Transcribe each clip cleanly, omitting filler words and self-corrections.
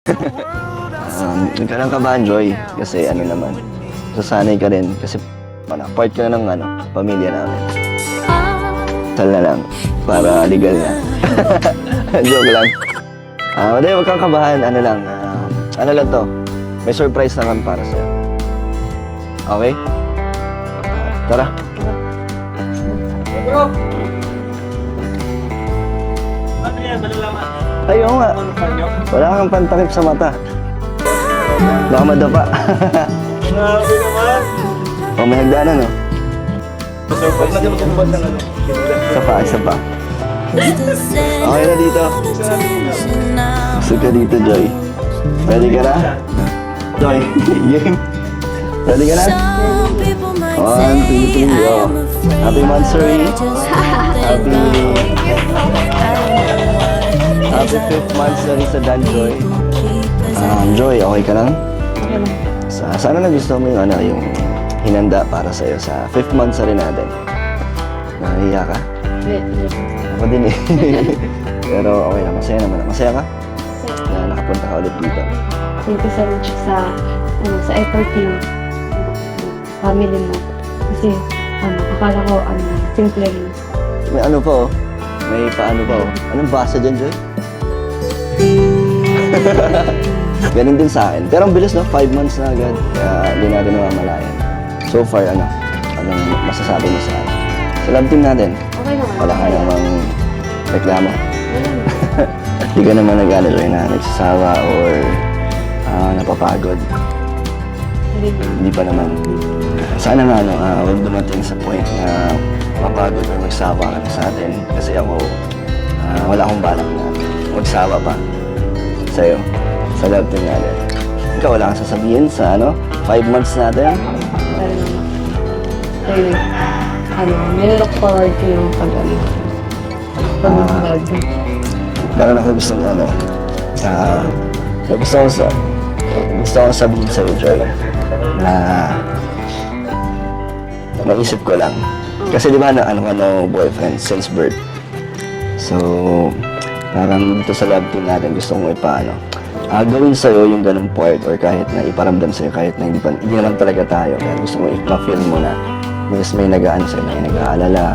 Huwag ka lang kabahan, Joy. Kasi ano naman, sasanay ka rin. Kasi part ka na ng pamilya namin. Sal na lang, para legal na. Joke lang. Hindi, huwag kang kabahan. Ano lang to, may surprise naman para sa'yo. Okay? Tara. Bro! Ano yan? Malalaman? Ay, oo nga. Ano kanyo? Wala kang pantakip sa mata. Baka madapa. Grabe naman! O, may hagdanan, no? Surprise na magkumbad ng ano. Isa pa. Okay na dito. Gusto ka dito, Joy. Ready ka na? Joy, game. Ready ka na? 1, 2, 3, go. Happy monthsary. Happy 5th monthsary sa Dan, Joy. Joy, okay ka lang? Sana nagustuhan mo yung hinanda para sa'yo sa 5th monthsary natin. Nahiya ka? Ako din eh. Pero okay lang, masaya naman. Masaya ka? Na nakapunta ka ulit dito. Thank you so much sa effort niyo. Family mo. Kasi, akala ko, simple lang. May ano pa oh. May paano pa oh. Anong basa dyan, Joy? Ganun din sa akin. Pero ang bilis, no? 5 months na agad. Kaya hindi natin namamalayan. So far, anong masasabi mo sa love team natin? Okay naman. Wala ka namang reklamo? Hindi ka naman Joy, na nagsasawa or napapagod? Hindi pa naman. Sana nga, huwag dumating sa point na mapagod or magsawa ka na sa atin. Kasi ako, wala akong balak na magsawa pa sa'yo, sa love team natin. Ikaw, wala kang sasabihin sa 5 months natin? May look forward ko yung pag-vlog. Meron ako gustong gusto ko sabihin sa'yo, Joy, na naisip ko lang. Kasi di ba boyfriend since birth. So, parang dito sa love team natin, gusto kong gawin sa'yo yung ganung part or kahit na iparamdam sa'yo, kahit na hindi naman talaga tayo. Kaya gusto ko i-feel mo na may nag-aano sa'yo, may nag-aalala.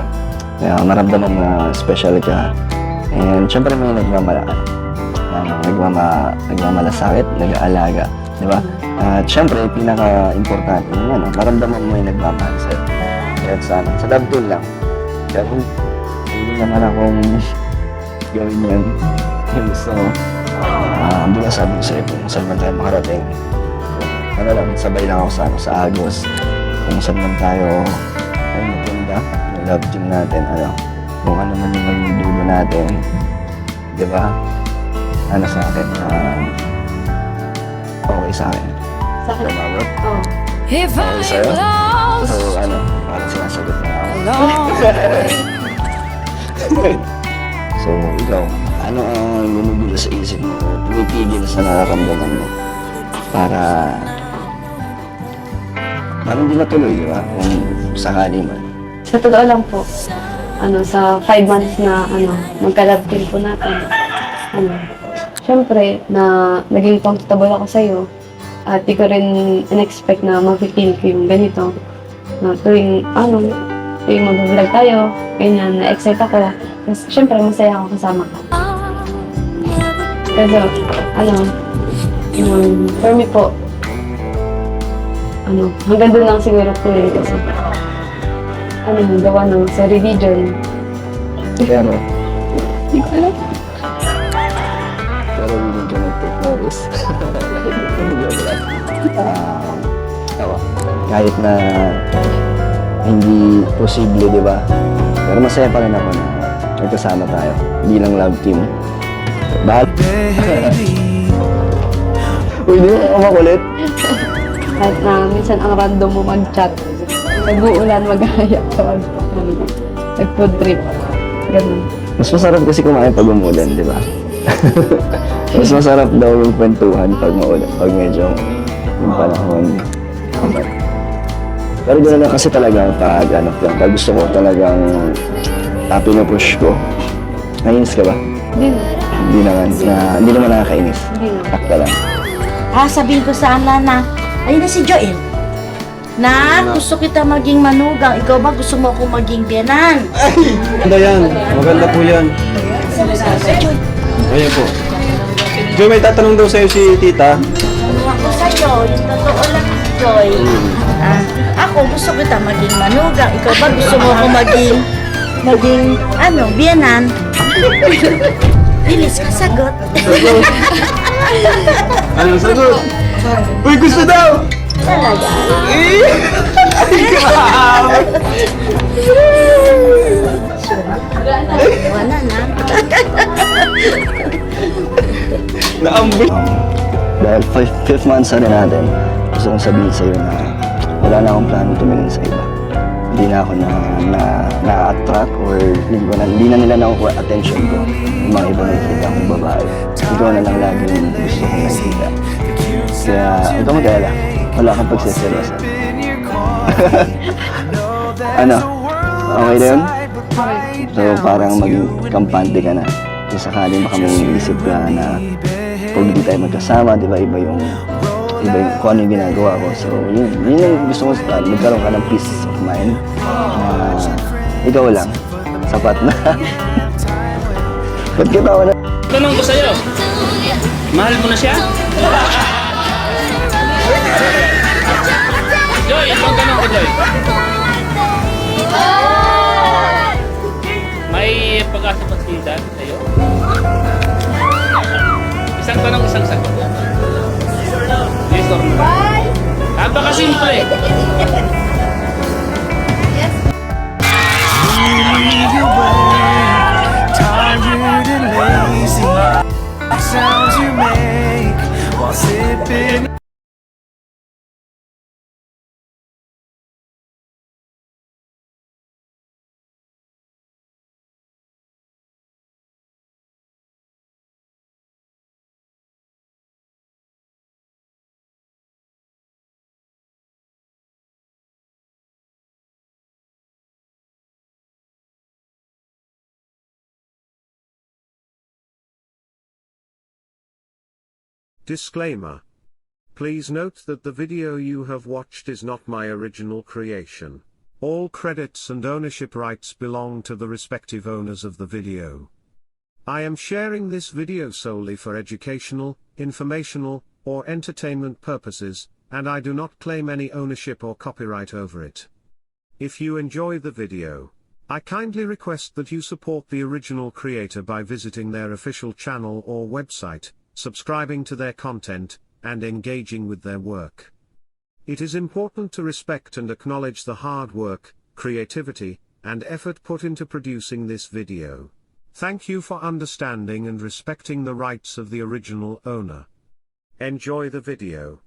Kaya maramdaman mo na special ka. And syempre may nagmamalasakit, nag-aalaga. Di ba? At syempre, pinaka-importante yung maramdaman mo yung nagmamahal sa'yo. Kaya sana, sa love team lang. Kaya hindi naman akong gawin yan. Yung gusto ko. Hindi nga sabi ko sa'yo kung saan man tayo makarating. Sabay lang ako sa Agos. Kung saan man tayo magpunta, yung love team natin, kung ano man yung maging dulo natin. Di ba? Sa akin, okay sa akin. Sa akin? Tumawag? Oo. Okay sa'yo? So, parang sinasagot na ako. So, ikaw, ano ang gumugulo sa isip mo? Pumipigil sa nararamdaman mo para hindi matuloy, di ba? Kung sakali man. Sa totoo lang po, sa 5 months na magka-love team po natin, syempre, na naging comfortable ako sa'yo at di ko rin in-expect na mapipil ko yung ganito. Na tuwing mag-vlog tayo, ganyan, na-excite ako. Tapos, syempre, masaya ako kasama ka. Kasi, for me po, hanggang doon lang siguro po kasi, gawa ng sa religion. Pero, Hindi ko alam. pero hindi ka nag-take notice. Kahit na hindi posible, di ba? Pero masaya pa rin ako na nagkasama tayo. Hindi lang love team. Bahal. Uy, di mo ako makulit. Kahit na minsan ang random mo mag-chat. Nag-uulan, mag-ayak ka, nag-food trip. Ganun. Mas masarap kasi kumain pag umulan, di ba? Mas masarap daw yung kwentuhan pag maulan, pag medyo yung panahon. Pero gano'n na kasi talaga pag pag gusto ko talagang pinupush ko. Nainis ka ba? Hindi. Hindi naman nakakainis. Hindi na. Takta lang. Sabihin ko sana na, ayun na si Joel. Na, gusto kita maging manugang. Ikaw ba gusto mo akong maging biyanan? Maganda yan. Maganda po yan. Joel, Ayan po. Joy, may tatanong daw sa'yo si tita. ano ako sa'yo? Yung totoo lang, Joy. Ako gusto kita maging manugang. Ikaw ba gusto mo akong maging, biyanan? Bilis ka sagot. Anong sagot? Uy, gusto daw! Talaga? Wala na. Naambol. Dahil fifth months na rin natin, gusto kong sabihin sa'yo na wala na akong plano tumingin sa iba. Hindi na ako na-attract or hindi na nila nakukuha attention ko yung mga ibang nakikita kong babae. Ikaw na lang lagi yung gusto kong nakikita. Kaya ikaw mag-alala, wala kang pagsiseryosa. Ano? Okay na yun? So parang maging kampante ka na. Kung sakaling baka may isip ka na kung hindi tayo magkasama, di ba iba yung kung ano yung ginagawa ko. So yun yung gusto ko sa magkaroon ka ng peace of mind. Ikaw lang, sapat na. Ba't kita na? Tanong ko sa'yo, mahal mo na siya? Joy, ito ang tanong ko, Joy. May pag-asa pa si Dad sa'yo? Isang tanong, isang sagot. Yes or no? Yes or no? Napakasimple. Tired and lazy sounds you make while sipping. Disclaimer. Please note that the video you have watched is not my original creation. All credits and ownership rights belong to the respective owners of the video. I am sharing this video solely for educational, informational, or entertainment purposes, and I do not claim any ownership or copyright over it. If you enjoy the video, I kindly request that you support the original creator by visiting their official channel or website, subscribing to their content, and engaging with their work. It is important to respect and acknowledge the hard work, creativity, and effort put into producing this video. Thank you for understanding and respecting the rights of the original owner. Enjoy the video.